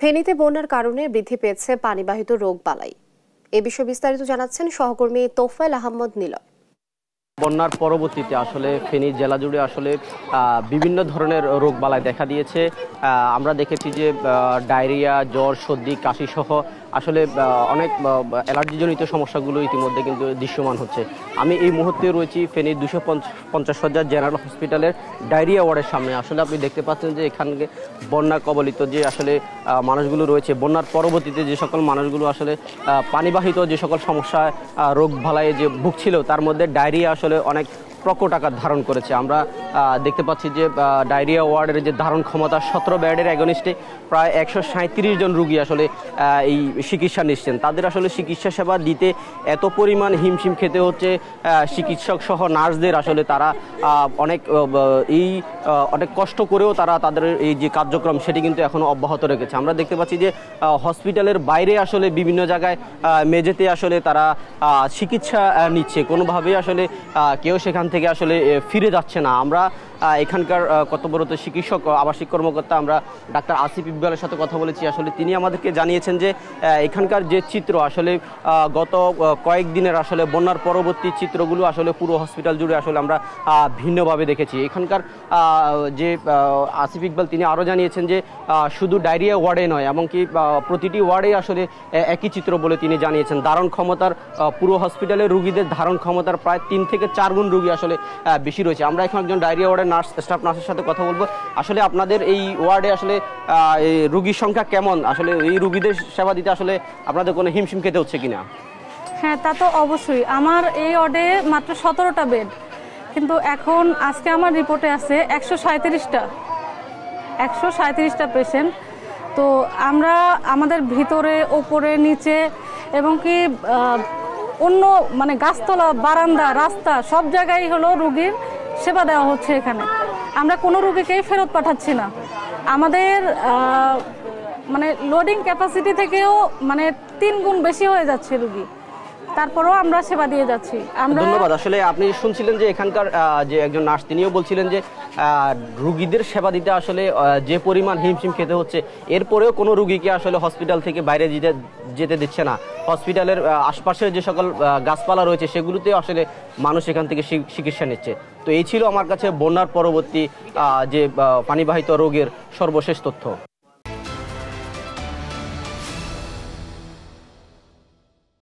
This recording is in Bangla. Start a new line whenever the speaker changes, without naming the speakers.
ফেনীতে বন্যার কারণে বৃদ্ধি পেয়েছে পানিবাহিত রোগবালাই। এ বিষয়ে বিস্তারিত জানাচ্ছেন সহকর্মী তোফায়েল আহমদ নিলয়।
বন্যার পরবর্তীতে আসলে ফেনী জেলা জুড়ে আসলে বিভিন্ন ধরনের রোগবালাই দেখা দিয়েছে। আমরা দেখেছি যে ডায়রিয়া, জ্বর, সর্দি, কাশি সহ আসলে অনেক অ্যালার্জিজনিত সমস্যাগুলো ইতিমধ্যে কিন্তু দৃশ্যমান হচ্ছে। আমি এই মুহূর্তে রয়েছি ফেনীর 250 শয্যার জেনারেল হসপিটালের ডায়রিয়া ওয়ার্ডের সামনে। আসলে আপনি দেখতে পাচ্ছেন যে এখানে বন্যা কবলিত যে আসলে মানুষগুলো রয়েছে, বন্যার পরবর্তীতে যে সকল মানুষগুলো আসলে পানিবাহিত যে সকল সমস্যায় রোগ বালাইয়ে যে ভুগছিল, তার মধ্যে ডায়রিয়া আসলে অনেক প্রকট আকার ধারণ করেছে। আমরা দেখতে পাচ্ছি যে ডায়রিয়া ওয়ার্ডের যে ধারণ ক্ষমতা 17 বেডের অ্যাগনিস্টে প্রায় 137 জন রুগী আসলে এই চিকিৎসা নিচ্ছেন। তাদের আসলে চিকিৎসা সেবা দিতে এত পরিমাণ হিমশিম খেতে হচ্ছে চিকিৎসক সহ নার্সদের। আসলে তারা অনেক কষ্ট করেও তাদের এই যে কার্যক্রম সেটি কিন্তু এখনো অব্যাহত রেখেছে। আমরা দেখতে পাচ্ছি যে হসপিটালের বাইরে আসলে বিভিন্ন জায়গায় মেঝেতে আসলে তারা চিকিৎসা নিচ্ছে, কোনোভাবেই আসলে কেউ সেখান থেকে আসলে ফিরে যাচ্ছে না। আমরা এখানকার কর্তব্যরত চিকিৎসক আবাসিক কর্মকর্তা আমরা ডাক্তার আসিফ ইকবালের সাথে কথা বলেছি। আসলে তিনি আমাদেরকে জানিয়েছেন যে এখানকার যে চিত্র আসলে গত কয়েকদিনের আসলে বন্যার পরবর্তী চিত্রগুলো আসলে পুরো হসপিটাল জুড়ে আসলে আমরা ভিন্নভাবে দেখেছি। এখানকার যে আসিফ ইকবাল তিনি আরও জানিয়েছেন যে শুধু ডায়রিয়া ওয়ার্ডে নয়, এমনকি প্রতিটি ওয়ার্ডে আসলে একই চিত্র বলে তিনি জানিয়েছেন। ধারণ ক্ষমতার পুরো হসপিটালের রুগীদের ধারণ ক্ষমতার প্রায় 3 থেকে 4 গুণ রুগী আসলে বেশি রয়েছে। আমরা এখন একজন ডায়রিয়া ওয়ার্ডের স্টাফ নার্সের সাথে কথা বলবো। আসলে আপনাদের এই ওয়ার্ডে আসলে রুগীর সংখ্যা কেমন? আসলে এই রুগীদের সেবা দিতে আসলে আপনাদের কোনো হিমশিম খেতে হচ্ছে কিনা?
হ্যাঁ, তা তো অবশ্যই। আমার এই ওয়ার্ডে মাত্র 17টা বেড, কিন্তু এখন আজকে আমার রিপোর্টে আছে 137টা পেশেন্ট। তো আমরা আমাদের ভিতরে, ওপরে, নিচে এবং কি অন্য গাছতলা, বারান্দা, রাস্তা সব জায়গায় হলো রুগীর সেবা দেওয়া হচ্ছে। এখানে আমরা কোনো রুগীকেই ফেরত পাঠাচ্ছি না। আমাদের লোডিং ক্যাপাসিটি থেকেও 3 গুণ বেশি হয়ে যাচ্ছে রুগী, তারপরেও আমরা সেবা দিয়ে যাচ্ছি।
ধন্যবাদ। আসলে আপনি শুনছিলেন যে এখানকার যে একজন নার্স তিনিও বলছিলেন যে রুগীদের সেবা দিতে আসলে যে পরিমাণ হিমশিম খেতে হচ্ছে, এরপরেও কোনো রুগীকে আসলে হসপিটাল থেকে বাইরে যেতে দিচ্ছে না। হসপিটালের আশপাশের যে সকল গাছপালা রয়েছে সেগুলোতেও আসলে মানুষ এখান থেকে চিকিৎসা নিচ্ছে। তো এই ছিল আমার কাছে বন্যার পরবর্তী যে পানিবাহিত রোগের সর্বশেষ তথ্য।